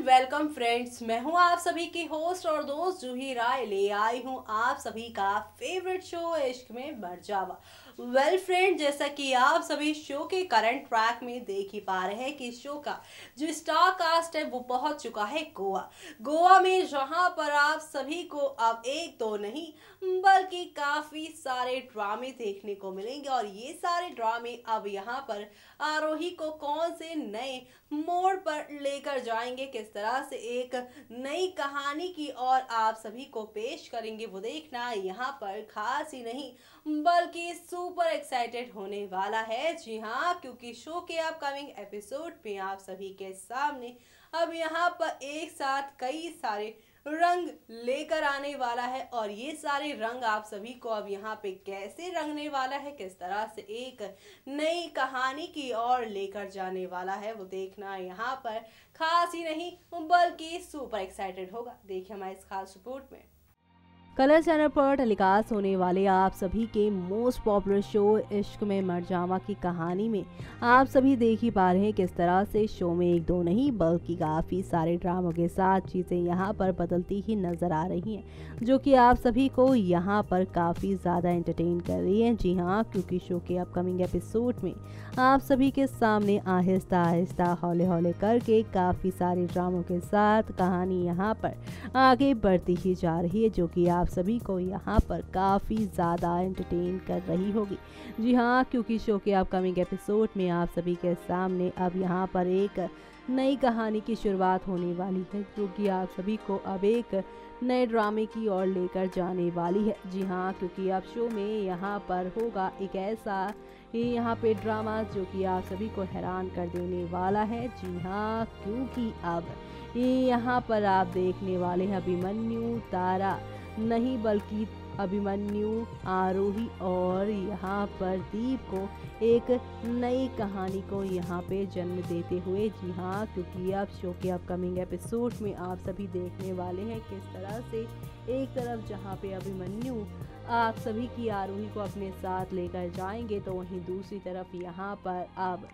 Welcome friends. मैं हूं आप सभी की होस्ट और दोस्त जूही राय। ले आई हूं आप सभी का फेवरेट शो इश्क में मर जावा। फ्रेंड, जैसा कि आप सभी शो के करंट ट्रैक में देख ही पा रहे हैं कि शो का जो स्टार कास्ट है वो पहुंच चुका है गोवा में, जहां पर आप सभी को अब एक दो नहीं बल्कि काफी सारे ड्रामे देखने को मिलेंगे। और ये सारे ड्रामे अब यहाँ पर आरोही को कौन से नए मोड़ पर लेकर जाएंगे, किस तरह से एक नई कहानी की और आप सभी को पेश करेंगे, वो देखना यहाँ पर खास ही नहीं बल्कि सुपर एक्साइटेड होने वाला है। जी हाँ, क्योंकि शो के अपकमिंग एपिसोड में आप सभी के सामने अब यहाँ पर एक साथ कई सारे रंग लेकर आने वाला है। और ये सारे रंग आप सभी को अब यहाँ पे कैसे रंगने वाला है, किस तरह से एक नई कहानी की ओर लेकर जाने वाला है, वो देखना यहाँ पर खास ही नहीं बल्कि सुपर एक्साइटेड होगा। देखिए हमारे इस खास रिपोर्ट में। कलर चैनल पर टेलीकास्ट होने वाले आप सभी के मोस्ट पॉपुलर शो इश्क में मर जावा की कहानी में आप सभी देख ही पा रहे हैं किस तरह से शो में एक दो नहीं बल्कि काफ़ी सारे ड्रामों के साथ चीज़ें यहाँ पर बदलती ही नज़र आ रही हैं, जो कि आप सभी को यहाँ पर काफ़ी ज़्यादा एंटरटेन कर रही है। जी हाँ, क्योंकि शो के अपकमिंग एपिसोड में आप सभी के सामने आहिस्ता आहिस्ता हौले हौले करके काफ़ी सारे ड्रामों के साथ कहानी यहाँ पर आगे बढ़ती ही जा रही है, जो कि आप सभी को यहाँ पर काफ़ी ज़्यादा एंटरटेन कर रही होगी। जी हाँ, क्योंकि शो के अपकमिंग एपिसोड में आप सभी के सामने अब यहाँ पर एक नई कहानी की शुरुआत होने वाली है, जो कि आप सभी को अब एक नए ड्रामे की ओर लेकर जाने वाली है। जी हाँ, क्योंकि अब शो में यहाँ पर होगा एक ऐसा यहाँ पे ड्रामा जो कि आप सभी को हैरान कर देने वाला है। जी हाँ, क्योंकि अब यहाँ पर आप देखने वाले हैं अभिमन्यु तारा नहीं बल्कि अभिमन्यु, आरोही और यहाँ पर दीप को एक नई कहानी को यहाँ पे जन्म देते हुए। जी हाँ, क्योंकि अब शो के अपकमिंग एपिसोड में आप सभी देखने वाले हैं किस तरह से एक तरफ जहाँ पे अभिमन्यु आप सभी की आरोही को अपने साथ लेकर जाएंगे, तो वहीं दूसरी तरफ यहाँ पर अब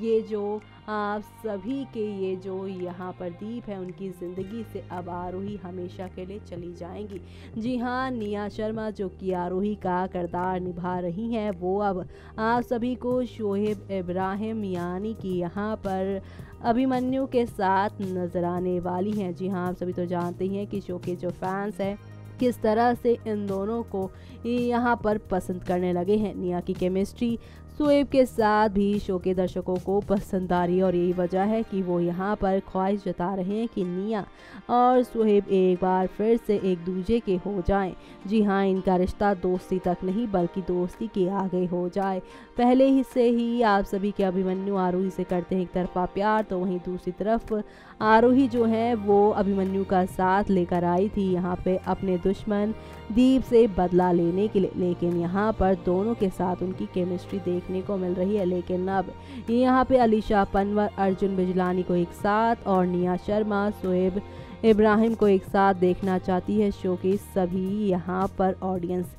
ये जो आप सभी के ये जो यहाँ पर दीप है उनकी ज़िंदगी से अब आरोही हमेशा के लिए चली जाएंगी। जी हाँ, निया शर्मा जो कि आरोही का किरदार निभा रही हैं, वो अब आप सभी को शोएब इब्राहिम यानी कि यहाँ पर अभिमन्यु के साथ नजर आने वाली हैं। जी हाँ, आप सभी तो जानते ही हैं कि शो के जो फैंस हैं किस तरह से इन दोनों को यहाँ पर पसंद करने लगे हैं। निया की केमिस्ट्री शोएब के साथ भी शो के दर्शकों को पसंद आ रही है और यही वजह है कि वो यहाँ पर ख्वाहिश जता रहे हैं कि निया और शोएब एक बार फिर से एक दूसरे के हो जाएं। जी हाँ, इनका रिश्ता दोस्ती तक नहीं बल्कि दोस्ती के आगे हो जाए। पहले ही से ही आप सभी के अभिमन्यु आरोही से करते हैं एक तरफा प्यार, तो वहीं दूसरी तरफ आरोही जो है वो अभिमन्यु का साथ लेकर आई थी यहाँ पे अपने दुश्मन दीप से बदला लेने के लिए, लेकिन यहाँ पर दोनों के साथ उनकी केमिस्ट्री देखने को मिल रही है। लेकिन अब यहाँ पे अलीशा पनवर अर्जुन बिजलानी को एक साथ और निया शर्मा शोएब इब्राहिम को एक साथ देखना चाहती है शो के सभी यहाँ पर ऑडियंस।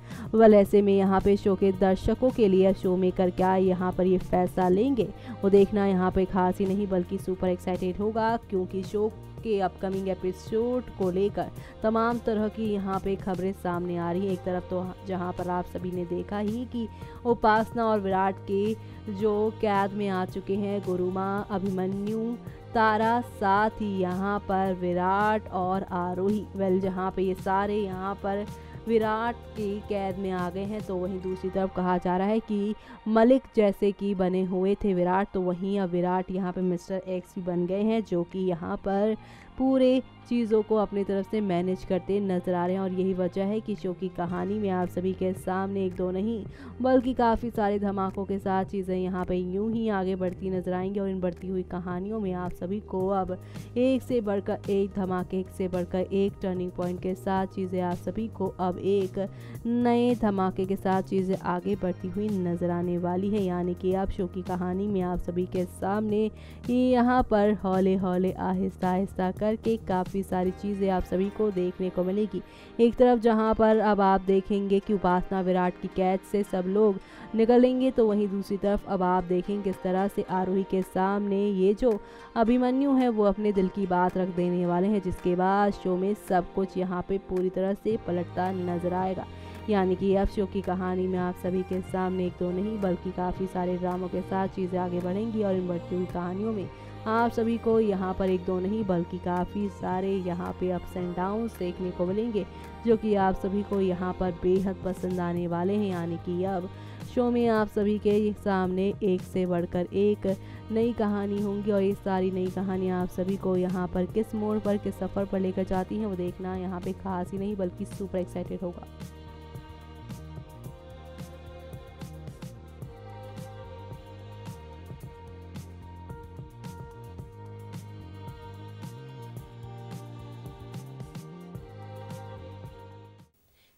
ऐसे में यहाँ पे शो के दर्शकों के लिए शो मेकर क्या यहाँ पर ये फैसला लेंगे, वो देखना यहाँ पे खास ही नहीं बल्कि सुपर एक्साइटेड होगा, क्योंकि शो के अपकमिंग एपिसोड को लेकर तमाम तरह की यहाँ पे खबरें सामने आ रही हैं। एक तरफ तो जहाँ पर आप सभी ने देखा ही कि उपासना और विराट के जो कैद में आ चुके हैं गुरुमा, अभिमन्यु, तारा, साथ ही यहाँ पर विराट और आरोही। जहाँ पे ये सारे यहाँ पर विराट की कैद में आ गए हैं, तो वहीं दूसरी तरफ कहा जा रहा है कि मलिक जैसे कि बने हुए थे विराट, तो वहीं अब विराट यहाँ पे मिस्टर एक्स भी बन गए हैं, जो कि यहाँ पर पूरे चीज़ों को अपनी तरफ से मैनेज करते नजर आ रहे हैं। और यही वजह है कि शो की कहानी में आप सभी के सामने एक दो नहीं बल्कि काफ़ी सारे धमाकों के साथ चीज़ें यहाँ पे यूं ही आगे बढ़ती नजर आएंगी। और इन बढ़ती हुई कहानियों में आप सभी को अब एक से बढ़कर एक धमाके, एक से बढ़कर एक टर्निंग पॉइंट के साथ चीज़ें आप सभी को अब अब एक नए धमाके के साथ चीज़ें आगे बढ़ती हुई नजर आने वाली है। यानी कि अब शो की कहानी में आप सभी के सामने यहाँ पर हौले हौले आहिस्ता आहिस्ता करके काफ़ी सारी चीज़ें आप सभी को देखने को मिलेगी। एक तरफ जहाँ पर अब आप देखेंगे कि उपासना विराट की कैद से सब लोग निकलेंगे, तो वहीं दूसरी तरफ अब आप देखेंगे किस तरह से आरोही के सामने ये जो अभिमन्यु है वो अपने दिल की बात रख देने वाले हैं, जिसके बाद शो में सब कुछ यहाँ पे पूरी तरह से पलटता नजर आएगा। यानी कि अब शो की कहानी में आप सभी के सामने एक दो नहीं बल्कि काफ़ी सारे ड्रामों के साथ चीज़ें आगे बढ़ेंगी और इन बढ़ती हुई कहानियों में आप सभी को यहाँ पर एक दो नहीं बल्कि काफ़ी सारे यहाँ पे अप्स एंड डाउन्स देखने को मिलेंगे, जो कि आप सभी को यहाँ पर बेहद पसंद आने वाले हैं। यानी कि अब शो में आप सभी के सामने एक से बढ़कर एक नई कहानी होंगी और ये सारी नई कहानियाँ आप सभी को यहाँ पर किस मोड़ पर किस सफ़र पर लेकर जाती हैं वो देखना यहाँ पे खास ही नहीं बल्कि सुपर एक्साइटेड होगा।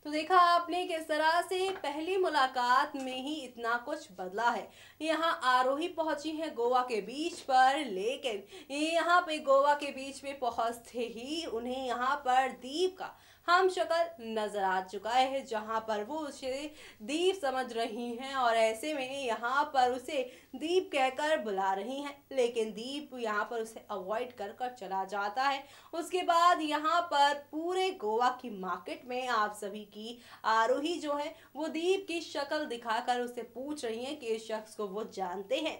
तो देखा आपने किस तरह से पहली मुलाकात में ही इतना कुछ बदला है। यहाँ आरोही पहुंची है गोवा के बीच पर, लेकिन यहाँ पे गोवा के बीच में पहुंचते ही उन्हें यहाँ पर दीप का हम शक्ल नजर आ चुका है, जहाँ पर वो उसे दीप समझ रही हैं और ऐसे में यहाँ पर उसे दीप कहकर बुला रही हैं, लेकिन दीप यहाँ पर उसे अवॉइड कर कर चला जाता है। उसके बाद यहाँ पर पूरे गोवा की मार्केट में आप सभी की आरोही जो है वो दीप की शक्ल दिखाकर उसे पूछ रही हैं कि इस शख्स को वो जानते हैं।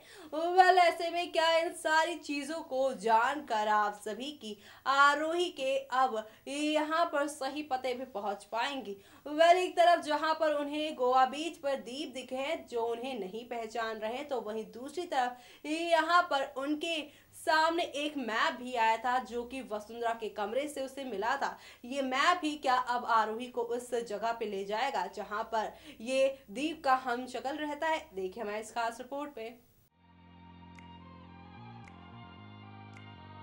वेल ऐसे में क्या इन सारी चीज़ों को जानकर आप सभी की आरोही के अब यहाँ पर सही पते पे पहुंच पाएंगी। वेल एक तरफ जहां पर उन्हें गोवा बीच पर दीप दिखे हैं जो उन्हें नहीं पहचान रहे, तो वहीं दूसरी तरफ यहाँ पर उनके सामने एक मैप भी आया था जो कि वसुंधरा के कमरे से उसे मिला था। ये मैप ही क्या अब आरोही को उस जगह पे ले जाएगा जहां पर ये दीप का हम शक्ल रहता है? देखिए हमारे इस खास रिपोर्ट पे।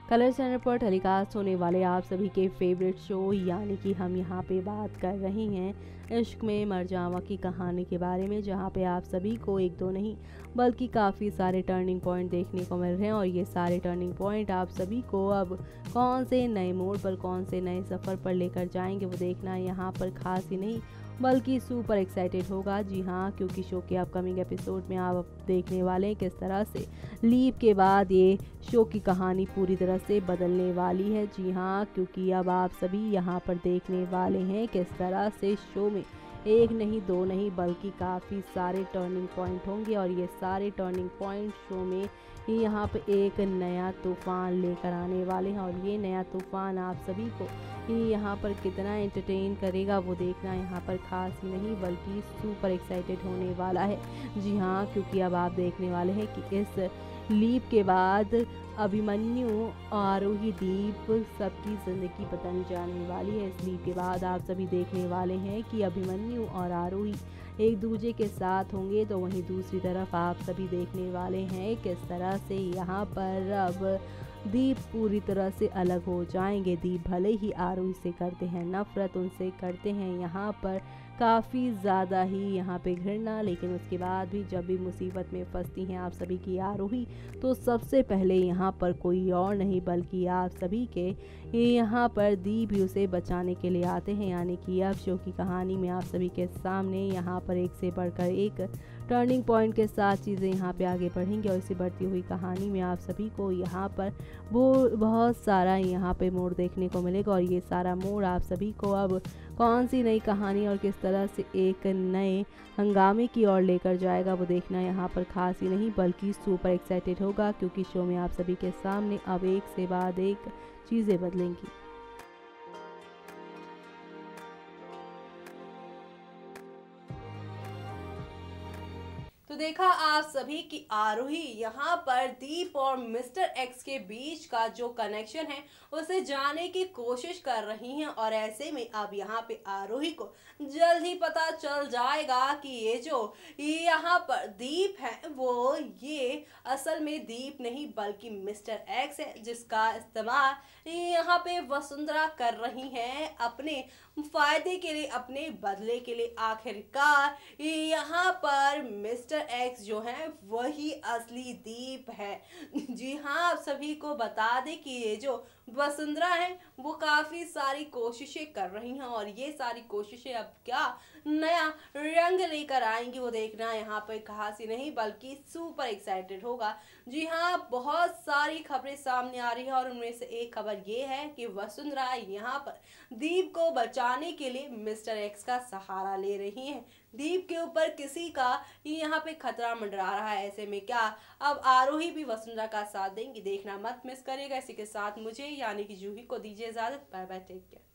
कलर चैनल पर टेलीकास्ट होने वाले आप सभी के फेवरेट शो यानी कि हम यहाँ पे बात कर रहे हैं इश्क में मर जावा की कहानी के बारे में, जहाँ पे आप सभी को एक दो नहीं बल्कि काफ़ी सारे टर्निंग पॉइंट देखने को मिल रहे हैं और ये सारे टर्निंग पॉइंट आप सभी को अब कौन से नए मोड़ पर कौन से नए सफ़र पर लेकर जाएंगे वो देखना यहाँ पर खास ही नहीं बल्कि सुपर एक्साइटेड होगा। जी हाँ, क्योंकि शो के अपकमिंग एपिसोड में आप देखने वाले हैं किस तरह से लीप के बाद ये शो की कहानी पूरी तरह से बदलने वाली है। जी हाँ, क्योंकि अब आप सभी यहाँ पर देखने वाले हैं किस तरह से शो में एक नहीं दो नहीं बल्कि काफ़ी सारे टर्निंग पॉइंट होंगे और ये सारे टर्निंग पॉइंट शो में यहाँ पे एक नया तूफ़ान लेकर आने वाले हैं और ये नया तूफ़ान आप सभी को यहाँ पर कितना एंटरटेन करेगा वो देखना यहाँ पर खास ही नहीं बल्कि सुपर एक्साइटेड होने वाला है। जी हाँ, क्योंकि अब आप देखने वाले हैं कि इस लीप के बाद अभिमन्यु आरोही दीप सबकी ज़िंदगी बदल जाने वाली है। इस लीप के बाद आप सभी देखने वाले हैं कि अभिमन्यु और आरोही एक दूसरे के साथ होंगे, तो वहीं दूसरी तरफ आप सभी देखने वाले हैं किस तरह से यहाँ पर अब दीप पूरी तरह से अलग हो जाएंगे। दीप भले ही आरोही से करते हैं नफरत, उनसे करते हैं यहाँ पर काफ़ी ज़्यादा ही यहाँ पे घृणा, लेकिन उसके बाद भी जब भी मुसीबत में फंसती हैं आप सभी की आरोही, तो सबसे पहले यहाँ पर कोई और नहीं बल्कि आप सभी के यहाँ पर दीप ही उसे बचाने के लिए आते हैं। यानी कि अब शो की कहानी में आप सभी के सामने यहाँ पर एक से बढ़कर एक टर्निंग पॉइंट के साथ चीज़ें यहाँ पे आगे बढ़ेंगी और इसी बढ़ती हुई कहानी में आप सभी को यहाँ पर वो बहुत सारा यहाँ पे मोड़ देखने को मिलेगा और ये सारा मोड़ आप सभी को अब कौन सी नई कहानी और किस तरह से एक नए हंगामे की ओर लेकर जाएगा वो देखना यहाँ पर खास ही नहीं बल्कि सुपर एक्साइटेड होगा, क्योंकि शो में आप सभी के सामने अब एक से बाद एक चीज़ें बदलेंगी। तो तो देखा आप सभी की आरोही यहाँ पर दीप और मिस्टर एक्स के बीच का जो कनेक्शन है उसे जानने की कोशिश कर रही हैं, और ऐसे में अब यहाँ पे आरोही को जल्द ही पता चल जाएगा कि ये यहाँ पर दीप है वो ये असल में दीप नहीं बल्कि मिस्टर एक्स है, जिसका इस्तेमाल यहाँ पे वसुंधरा कर रही है अपने फायदे के लिए, अपने बदले के लिए। आखिरकार यहाँ पर मिस्टर एक्स जो है वही असली दीप है। जी हाँ, आप सभी को बता दें कि ये जो वसुंधरा है वो काफी सारी कोशिशें कर रही हैं, और ये सारी कोशिशें अब क्या नया रंग लेकर आएंगी वो देखना यहाँ पे खास ही नहीं बल्कि सुपर एक्साइटेड होगा। जी हाँ, बहुत सारी खबरें सामने आ रही है, और उनमें से एक खबर ये है कि वसुंधरा यहाँ पर दीप को बचाने के लिए मिस्टर एक्स का सहारा ले रही हैं। दीप के ऊपर किसी का यहाँ पे खतरा मंडरा रहा है, ऐसे में क्या अब आरोही भी वसुंधरा का साथ देंगी? देखना मत मिस करिएगा। इसी के साथ मुझे यानी कि जूही को दीजिए इजाजत। Bye bye, take care.